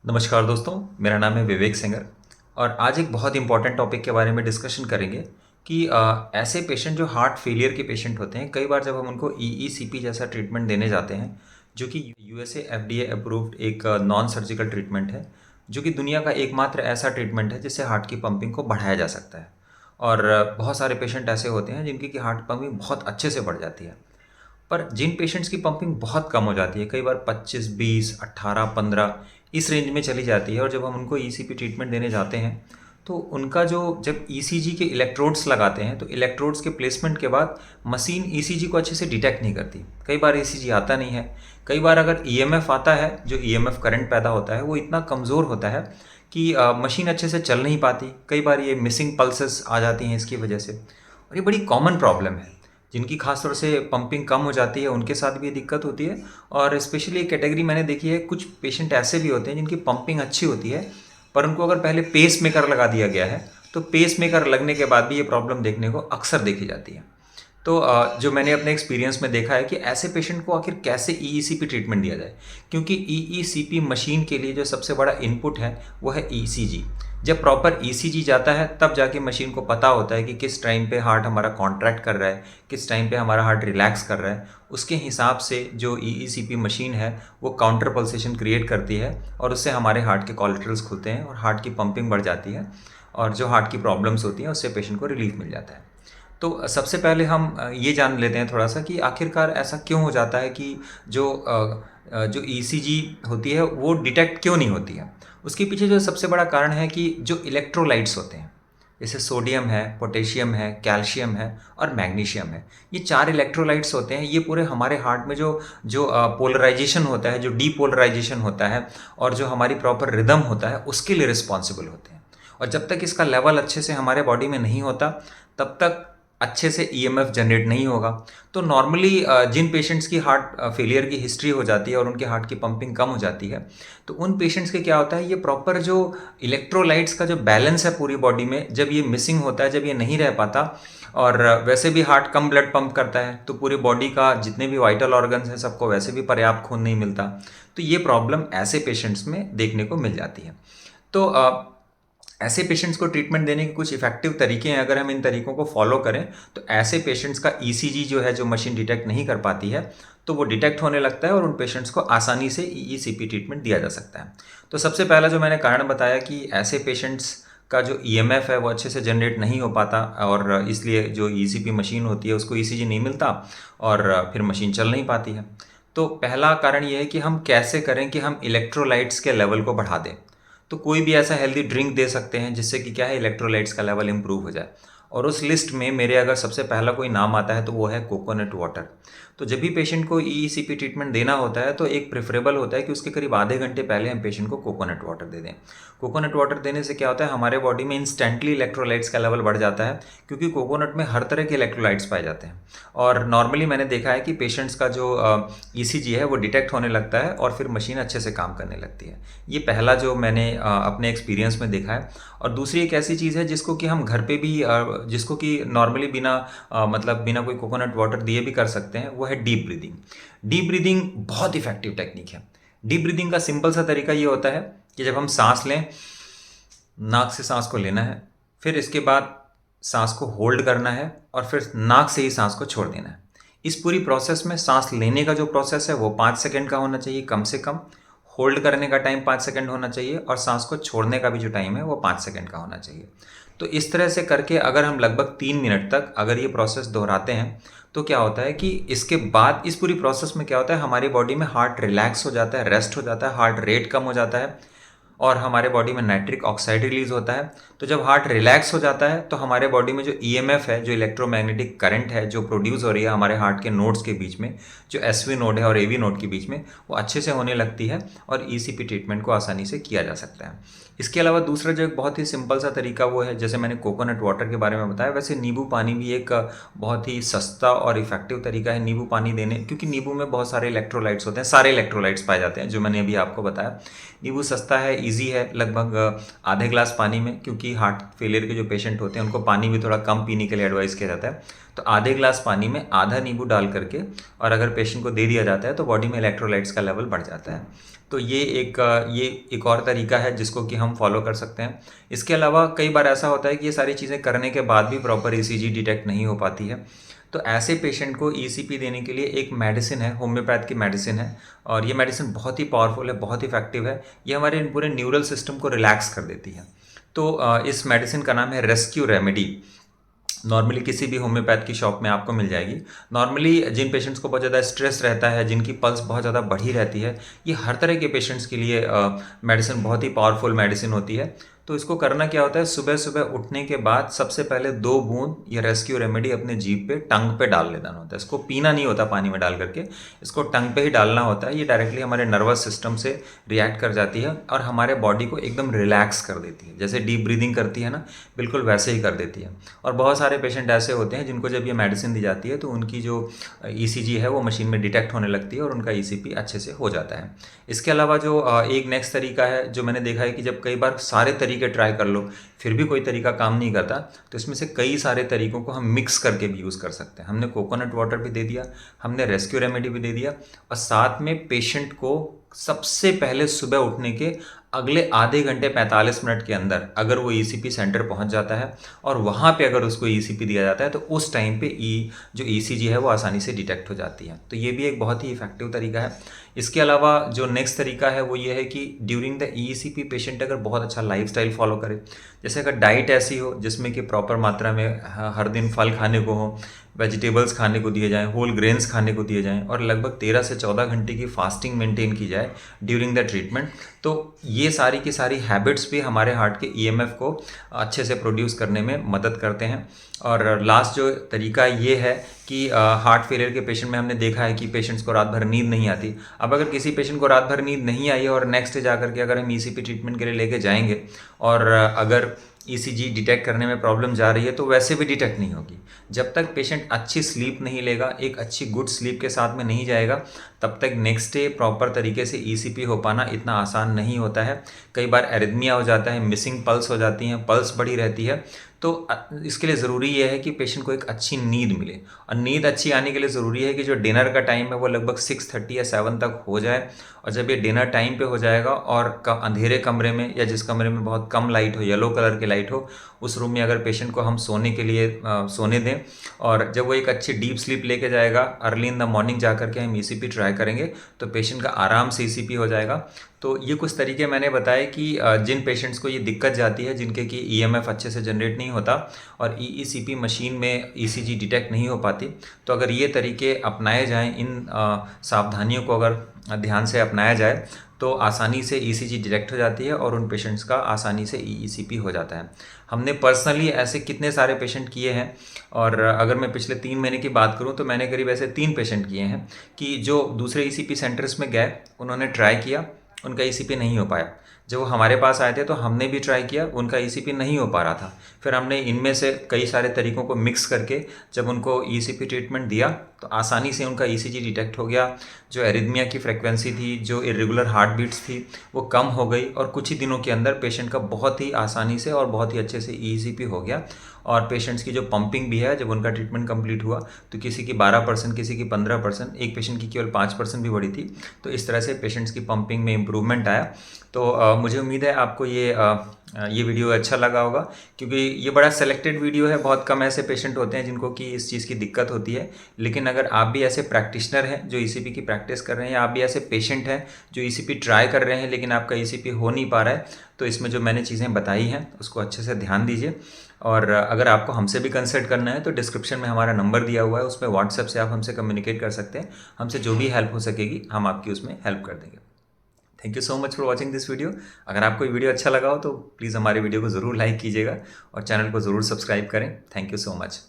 नमस्कार दोस्तों, मेरा नाम है विवेक सिंगर और आज एक बहुत इंपॉर्टेंट टॉपिक के बारे में डिस्कशन करेंगे कि ऐसे पेशेंट जो हार्ट फेलियर के पेशेंट होते हैं, कई बार जब हम उनको ईईसीपी जैसा ट्रीटमेंट देने जाते हैं, जो कि यूएसए एफडीए अप्रूव्ड एक नॉन सर्जिकल ट्रीटमेंट है, जो कि दुनिया का एकमात्र ऐसा ट्रीटमेंट है जिससे हार्ट की पंपिंग को बढ़ाया जा सकता है। और बहुत सारे पेशेंट ऐसे होते हैं जिनकी कि हार्ट पंपिंग बहुत अच्छे से बढ़ जाती है। पर जिन पेशेंट्स की पंपिंग बहुत कम हो जाती है, कई बार 25, 20, 18, 15 इस रेंज में चली जाती है, और जब हम उनको ईसीपी ट्रीटमेंट देने जाते हैं तो उनका जो जब ईसीजी के इलेक्ट्रोड्स लगाते हैं तो इलेक्ट्रोड्स के प्लेसमेंट के बाद मशीन ईसीजी को अच्छे से डिटेक्ट नहीं करती। कई बार ईसीजी आता नहीं है। कई बार अगर ईएमएफ आता है, जो ईएमएफ करंट पैदा होता है वो इतना कमज़ोर होता है कि मशीन अच्छे से चल नहीं पाती। कई बार ये मिसिंग पल्सेस आ जाती हैं इसकी वजह से, और ये बड़ी कॉमन प्रॉब्लम है। जिनकी खास तौर से पंपिंग कम हो जाती है उनके साथ भी ये दिक्कत होती है। और स्पेशली एक कैटेगरी मैंने देखी है, कुछ पेशेंट ऐसे भी होते हैं जिनकी पंपिंग अच्छी होती है, पर उनको अगर पहले पेस मेकर लगा दिया गया है तो पेस मेकर लगने के बाद भी ये प्रॉब्लम देखने को अक्सर देखी जाती है। तो जो मैंने अपने एक्सपीरियंस में देखा है कि ऐसे पेशेंट को आखिर कैसे ईईसीपी ट्रीटमेंट दिया जाए, क्योंकि ईईसीपी मशीन के लिए जो सबसे बड़ा इनपुट है वो है ईसीजी। जब प्रॉपर ईसीजी जाता है तब जाके मशीन को पता होता है कि किस टाइम पे हार्ट हमारा कॉन्ट्रैक्ट कर रहा है, किस टाइम पे हमारा हार्ट रिलैक्स कर रहा है। उसके हिसाब से जो ईईसीपी मशीन है वो काउंटर पल्सेशन क्रिएट करती है, और उससे हमारे हार्ट के कोलेट्रल्स खुलते हैं और हार्ट की पंपिंग बढ़ जाती है, और जो हार्ट की प्रॉब्लम्स होती हैं उससे पेशेंट को रिलीफ मिल जाता है। तो सबसे पहले हम ये जान लेते हैं थोड़ा सा कि आखिरकार ऐसा क्यों हो जाता है कि जो ईसीजी होती है वो डिटेक्ट क्यों नहीं होती है। उसके पीछे जो सबसे बड़ा कारण है कि जो इलेक्ट्रोलाइट्स होते हैं, जैसे सोडियम है, पोटेशियम है, कैल्शियम है और मैग्नीशियम है, ये 4 इलेक्ट्रोलाइट्स होते हैं। ये पूरे हमारे हार्ट में जो जो पोलराइजेशन होता है, जो डीपोलराइजेशन होता है और जो हमारी प्रॉपर रिदम होता है, उसके लिए रिस्पॉन्सिबल होते हैं। और जब तक इसका लेवल अच्छे से हमारे बॉडी में नहीं होता तब तक अच्छे से ईएमएफ जनरेट नहीं होगा। तो नॉर्मली जिन पेशेंट्स की हार्ट फेलियर की हिस्ट्री हो जाती है और उनके हार्ट की पंपिंग कम हो जाती है, तो उन पेशेंट्स के क्या होता है, ये प्रॉपर जो इलेक्ट्रोलाइट्स का जो बैलेंस है पूरी बॉडी में, जब ये मिसिंग होता है, जब ये नहीं रह पाता, और वैसे भी हार्ट कम ब्लड पंप करता है तो पूरी बॉडी का जितने भी वाइटल ऑर्गन्स हैं सबको वैसे भी पर्याप्त खून नहीं मिलता। तो ये प्रॉब्लम ऐसे पेशेंट्स में देखने को मिल जाती है। तो ऐसे पेशेंट्स को ट्रीटमेंट देने के कुछ इफेक्टिव तरीके हैं। अगर हम इन तरीकों को फॉलो करें तो ऐसे पेशेंट्स का ईसीजी जो है, जो मशीन डिटेक्ट नहीं कर पाती है, तो वो डिटेक्ट होने लगता है और उन पेशेंट्स को आसानी से ईईसीपी ट्रीटमेंट दिया जा सकता है। तो सबसे पहला जो मैंने कारण बताया कि ऐसे पेशेंट्स का जो ईएमएफ है वो अच्छे से जनरेट नहीं हो पाता, और इसलिए जो ईसीपी मशीन होती है उसको ईसीजी नहीं मिलता और फिर मशीन चल नहीं पाती है। तो पहला कारण ये है कि हम कैसे करें कि हम इलेक्ट्रोलाइट्स के लेवल को बढ़ा दें। तो कोई भी ऐसा हेल्दी ड्रिंक दे सकते हैं जिससे कि क्या है, इलेक्ट्रोलाइट्स का लेवल इंप्रूव हो जाए। और उस लिस्ट में मेरे अगर सबसे पहला कोई नाम आता है तो वो है कोकोनट वाटर। तो जब भी पेशेंट को ईईसीपी ट्रीटमेंट देना होता है तो एक प्रेफरेबल होता है कि उसके करीब आधे घंटे पहले हम पेशेंट को कोकोनट वाटर दे दें। कोकोनट वाटर देने से क्या होता है, हमारे बॉडी में इंस्टेंटली इलेक्ट्रोलाइट्स का लेवल बढ़ जाता है, क्योंकि कोकोनट में हर तरह के इलेक्ट्रोलाइट्स पाए जाते हैं। और नॉर्मली मैंने देखा है कि पेशेंट्स का जो ईसीजी है वो डिटेक्ट होने लगता है और फिर मशीन अच्छे से काम करने लगती है। ये पहला जो मैंने अपने एक्सपीरियंस में देखा है। और दूसरी एक ऐसी चीज़ है जिसको कि हम घर पे भी जिसको कि नॉर्मली बिना मतलब बिना कोई कोकोनट वाटर दिए भी कर सकते हैं, वो है डीप ब्रीदिंग। डीप ब्रीदिंग बहुत इफेक्टिव टेक्निक है। डीप ब्रीदिंग का सिंपल सा तरीका ये होता है कि जब हम सांस लें, नाक से सांस को लेना है, फिर इसके बाद सांस को होल्ड करना है और फिर नाक से ही सांस को छोड़ देना है। इस पूरी प्रोसेस में सांस लेने का जो प्रोसेस है वो 5 सेकंड का होना चाहिए कम से कम, होल्ड करने का टाइम 5 सेकंड होना चाहिए, और सांस को छोड़ने का भी जो टाइम है वो 5 सेकंड का होना चाहिए। तो इस तरह से करके अगर हम लगभग 3 मिनट तक अगर ये प्रोसेस दोहराते हैं तो क्या होता है कि इसके बाद इस पूरी प्रोसेस में क्या होता है, हमारी बॉडी में हार्ट रिलैक्स हो जाता है, रेस्ट हो जाता है, हार्ट रेट कम हो जाता है, और हमारे बॉडी में नाइट्रिक ऑक्साइड रिलीज होता है। तो जब हार्ट रिलैक्स हो जाता है तो हमारे बॉडी में जो ईएमएफ है, जो इलेक्ट्रोमैग्नेटिक करंट है जो प्रोड्यूस हो रही है हमारे हार्ट के नोड्स के बीच में, जो एसवी नोड है और एवी नोड के बीच में, वो अच्छे से होने लगती है और ईसीपी ट्रीटमेंट को आसानी से किया जा सकता है। इसके अलावा दूसरा जो एक बहुत ही सिंपल सा तरीका वो है, जैसे मैंने कोकोनट वाटर के बारे में बताया, वैसे नींबू पानी भी एक बहुत ही सस्ता और इफेक्टिव तरीका है नींबू पानी देने, क्योंकि नींबू में बहुत सारे इलेक्ट्रोलाइट्स होते हैं, सारे इलेक्ट्रोलाइट्स पाए जाते हैं जो मैंने अभी आपको बताया। नींबू सस्ता है, ईजी है, लगभग आधे ग्लास पानी में, क्योंकि हार्ट फेलियर के जो पेशेंट होते हैं उनको पानी भी थोड़ा कम पीने के लिए एडवाइस किया जाता है। तो आधे ग्लास पानी में आधा नींबू डाल करके और अगर पेशेंट को दे दिया जाता है तो बॉडी में इलेक्ट्रोलाइट्स का लेवल बढ़ जाता है। तो ये एक और तरीका है जिसको कि हम फॉलो कर सकते हैं। इसके अलावा कई बार ऐसा होता है कि ये सारी चीज़ें करने के बाद भी प्रॉपर ईसीजी डिटेक्ट नहीं हो पाती है। तो ऐसे पेशेंट को ईसीपी देने के लिए एक मेडिसिन है, होम्योपैथ की मेडिसिन है, और ये मेडिसिन बहुत ही पावरफुल है, बहुत इफेक्टिव है। ये हमारे पूरे न्यूरल सिस्टम को रिलैक्स कर देती है। तो इस मेडिसिन का नाम है रेस्क्यू रेमेडी। नॉर्मली किसी भी होम्योपैथ की शॉप में आपको मिल जाएगी। नॉर्मली जिन पेशेंट्स को बहुत ज़्यादा स्ट्रेस रहता है, जिनकी पल्स बहुत ज़्यादा बढ़ी रहती है, ये हर तरह के पेशेंट्स के लिए मेडिसिन बहुत ही पावरफुल मेडिसिन होती है। तो इसको करना क्या होता है, सुबह सुबह उठने के बाद सबसे पहले 2 बूंद ये रेस्क्यू रेमेडी अपने जीभ पे, टंग पे डाल लेना होता है। इसको पीना नहीं होता पानी में डाल करके, इसको टंग पे ही डालना होता है। ये डायरेक्टली हमारे नर्वस सिस्टम से रिएक्ट कर जाती है और हमारे बॉडी को एकदम रिलैक्स कर देती है। जैसे डीप ब्रीदिंग करती है ना, बिल्कुल वैसे ही कर देती है। और बहुत सारे पेशेंट ऐसे होते हैं जिनको जब ये मेडिसिन दी जाती है तो उनकी जो ईसीजी है वो मशीन में डिटेक्ट होने लगती है और उनका ईसीपी अच्छे से हो जाता है। इसके अलावा जो एक नेक्स्ट तरीका है जो मैंने देखा है कि जब कई बार सारे तरीके ट्राई कर लो फिर भी कोई तरीका काम नहीं करता, तो इसमें से कई सारे तरीकों को हम मिक्स करके भी यूज़ कर सकते हैं। हमने कोकोनट वाटर भी दे दिया, हमने रेस्क्यू रेमेडी भी दे दिया, और साथ में पेशेंट को सबसे पहले सुबह उठने के अगले आधे घंटे 45 मिनट के अंदर अगर वो ईसीपी सेंटर पहुंच जाता है और वहाँ पे अगर उसको ईसीपी दिया जाता है तो उस टाइम पे जो ईसीजी है वो आसानी से डिटेक्ट हो जाती है। तो ये भी एक बहुत ही इफेक्टिव तरीका है। इसके अलावा जो नेक्स्ट तरीका है वो ये है कि ड्यूरिंग द ईसीपी पेशेंट अगर बहुत अच्छा लाइफस्टाइल फॉलो करे, जैसे अगर डाइट ऐसी हो जिसमें कि प्रॉपर मात्रा में हर दिन फल खाने को हो, वेजिटेबल्स खाने को दिए जाएं, होल ग्रेन्स खाने को दिए जाएं, और लगभग 13 से 14 घंटे की फास्टिंग मेंटेन की जाए ड्यूरिंग द ट्रीटमेंट, तो ये सारी की सारी हैबिट्स भी हमारे हार्ट के ईएमएफ को अच्छे से प्रोड्यूस करने में मदद करते हैं। और लास्ट जो तरीका ये है कि हार्ट फेलियर के पेशेंट में हमने देखा है कि पेशेंट्स को रात भर नींद नहीं आती। अब अगर किसी पेशेंट को रात भर नींद नहीं आई और नेक्स्ट डे जाकर के अगर हम ईसीपी ट्रीटमेंट के लिए लेके जाएंगे और अगर ईसीजी डिटेक्ट करने में प्रॉब्लम जा रही है तो वैसे भी डिटेक्ट नहीं होगी। जब तक पेशेंट अच्छी स्लीप नहीं लेगा, एक अच्छी गुड स्लीप के साथ में नहीं जाएगा, तब तक नेक्स्ट डे प्रॉपर तरीके से ईसीपी हो पाना इतना आसान नहीं होता है। कई बार एरिथमिया हो जाता है, मिसिंग पल्स हो जाती हैं, पल्स बढ़ी रहती है। तो इसके लिए ज़रूरी ये है कि पेशेंट को एक अच्छी नींद मिले, और नींद अच्छी आने के लिए ज़रूरी है कि जो डिनर का टाइम है वो लगभग 6:30 या 7 तक हो जाए। और जब ये डिनर टाइम पे हो जाएगा और अंधेरे कमरे में या जिस कमरे में बहुत कम लाइट हो, येलो कलर की लाइट हो, उस रूम में अगर पेशेंट को हम सोने के लिए सोने दें, और जब वो एक अच्छी डीप स्लीप लेके जाएगा, अर्ली इन द मॉर्निंग जा करके हम ईसीपी ट्राई करेंगे तो पेशेंट का आराम से ईसीपी हो जाएगा। तो ये कुछ तरीके मैंने बताए कि जिन पेशेंट्स को ये दिक्कत जाती है, जिनके कि ईएमएफ अच्छे से जनरेट नहीं होता और ईईसीपी मशीन में ईसीजी डिटेक्ट नहीं हो पाती, तो अगर ये तरीके अपनाए जाएं, इन सावधानियों को अगर ध्यान से अपनाया जाए तो आसानी से ईसीजी डिटेक्ट हो जाती है और उन पेशेंट्स का आसानी से ईईसीपी हो जाता है। हमने पर्सनली ऐसे कितने सारे पेशेंट किए हैं, और अगर मैं पिछले 3 महीने की बात करूं तो मैंने करीब ऐसे 3 पेशेंट किए हैं कि जो दूसरे ईसीपी सेंटर्स में गए, उन्होंने ट्राई किया, उनका ईसीपी नहीं हो पाया। जब वो हमारे पास आए थे तो हमने भी ट्राई किया, उनका ईसीपी नहीं हो पा रहा था। फिर हमने इनमें से कई सारे तरीकों को मिक्स करके जब उनको ईसीपी ट्रीटमेंट दिया तो आसानी से उनका ईसीजी डिटेक्ट हो गया। जो एरिथमिया की फ्रिक्वेंसी थी, जो इरेगुलर हार्ट बीट्स थी, वो कम हो गई और कुछ ही दिनों के अंदर पेशेंट का बहुत ही आसानी से और बहुत ही अच्छे से ईसीपी हो गया। और पेशेंट्स की जो पंपिंग भी है, जब उनका ट्रीटमेंट कंप्लीट हुआ तो किसी की 12%, किसी की 15%, एक पेशेंट की केवल 5% भी बढ़ी थी। तो इस तरह से पेशेंट्स की पंपिंग में इम्प्रूवमेंट आया। तो मुझे उम्मीद है आपको ये वीडियो अच्छा लगा होगा, क्योंकि ये बड़ा सेलेक्टेड वीडियो है। बहुत कम ऐसे पेशेंट होते हैं जिनको कि इस चीज़ की दिक्कत होती है। लेकिन अगर आप भी ऐसे प्रैक्टिशनर हैं जो ईसीपी की प्रैक्टिस कर रहे हैं, या आप भी ऐसे पेशेंट हैं जो ईसीपी ट्राई कर रहे हैं लेकिन आपका ईसीपी हो नहीं पा रहा है, तो इसमें जो मैंने चीज़ें बताई हैं उसको अच्छे से ध्यान दीजिए। और अगर आपको हमसे भी कंसल्ट करना है तो डिस्क्रिप्शन में हमारा नंबर दिया हुआ है, उसमें व्हाट्सएप से आप हमसे कम्युनिकेट कर सकते हैं। हमसे जो भी हेल्प हो सकेगी हम आपकी उसमें हेल्प कर देंगे। Thank you so much for watching this video. अगर आपको ये वीडियो अच्छा लगा हो तो प्लीज़ हमारे वीडियो को ज़रूर लाइक कीजिएगा और चैनल को ज़रूर सब्सक्राइब करें। Thank you so much.